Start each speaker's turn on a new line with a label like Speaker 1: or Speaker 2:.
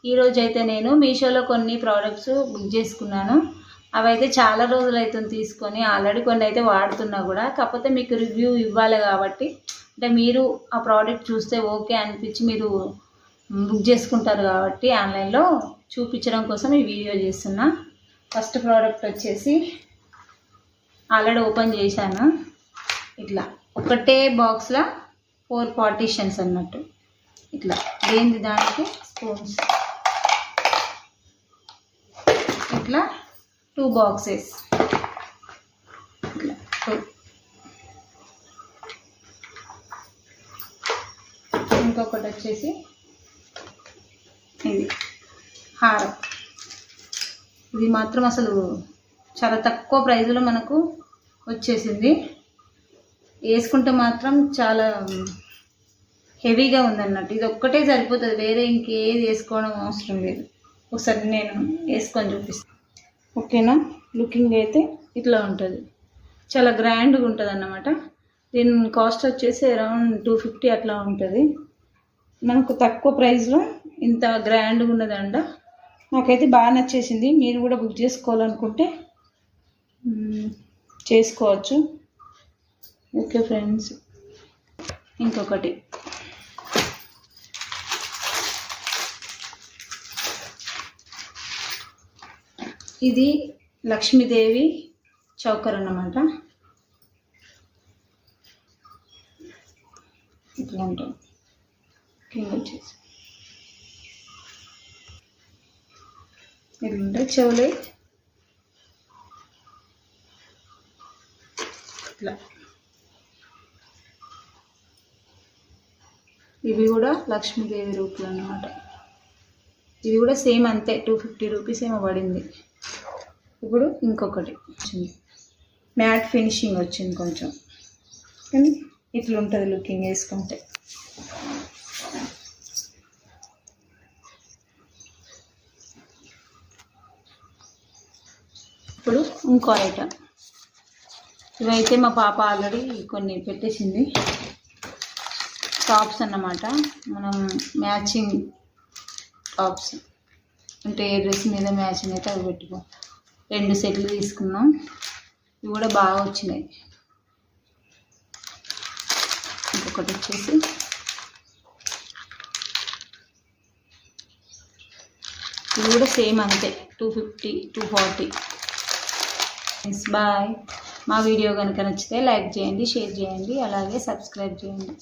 Speaker 1: ఈరోజు అయితే నేను మీషోలో కొన్ని ప్రోడక్ట్స్ బుక్ చేసుకున్నాను. అవైతే చాలా రోజులు అవుతుంది తీసుకొని, ఆల్రెడీ కొన్ని అయితే వాడుతున్నా కూడా. కాకపోతే మీకు రివ్యూ ఇవ్వాలి కాబట్టి, అంటే మీరు ఆ ప్రోడక్ట్ చూస్తే ఓకే అనిపించి మీరు బుక్ చేసుకుంటారు కాబట్టి ఆన్లైన్లో చూపించడం కోసం ఈ వీడియో చేస్తున్నా. ఫస్ట్ ప్రోడక్ట్ వచ్చేసి ఆల్రెడీ ఓపెన్ చేశాను. ఇట్లా ఒకటే బాక్స్లో 4 పార్టీషన్స్ అన్నట్టు. ఇట్లా దేని దానికి స్పూన్స్, ఇట్లా 2 బాక్సెస్, ఇట్లా 2. ఇంకొకటి వచ్చేసి ఇది హారం. ఇది మాత్రం అసలు చాలా తక్కువ ప్రైజ్లో మనకు వచ్చేసింది. వేసుకుంటే మాత్రం చాలా హెవీగా ఉందన్నట్టు. ఇది ఒక్కటే సరిపోతుంది, వేరే ఇంకేది వేసుకోవడం అవసరం లేదు. ఒకసారి నేను వేసుకొని చూపిస్తాను. ఓకేనా? లుకింగ్ అయితే ఇట్లా ఉంటుంది, చాలా గ్రాండ్గా ఉంటుంది అన్నమాట. దీని కాస్ట్ వచ్చేసి అరౌండ్ 250 అట్లా ఉంటుంది. మనకు తక్కువ ప్రైస్లో ఇంత గ్రాండ్గా ఉన్నదంట. నాకైతే బాగా నచ్చేసింది. మీరు కూడా బుక్ చేసుకోవాలనుకుంటే చేసుకోవచ్చు. ఓకే ఫ్రెండ్స్, ఇంకొకటి ఇది లక్ష్మీదేవి చౌకర్ అన్నమాట. ఇట్లా ఉంటుంది. కింద వచ్చేసి ఇట్లా ఉంటాయి చెవులు. ఇట్లా ఇవి కూడా లక్ష్మీదేవి రూపులు అన్నమాట. ఇది కూడా సేమ్ అంతే, 250 రూపీస్ ఏమో పడింది. ఇప్పుడు ఇంకొకటి వచ్చింది, మ్యాట్ ఫినిషింగ్ వచ్చింది కొంచెం, కానీ ఇట్లా ఉంటుంది లుకింగ్ వేసుకుంటే. ఇప్పుడు ఇంకో ఐటమ్. ఇవైతే మా పాప ఆల్రెడీ కొన్ని పెట్టేసింది. టాప్స్ అన్నమాట, మనం మ్యాచింగ్ టాప్స్ అంటే ఏ డ్రెస్ మీద మ్యాచింగ్ అయితే అవి పెట్టుకో. 2 సెట్లు తీసుకున్నాం. ఇవి కూడా బాగా వచ్చినాయి. ఇంకొకటి వచ్చేసి ఇవి కూడా సేమ్ అంతే, 250 240. బాయ్. మా వీడియో కనుక నచ్చితే లైక్ చేయండి, షేర్ చేయండి, అలాగే సబ్స్క్రైబ్ చేయండి.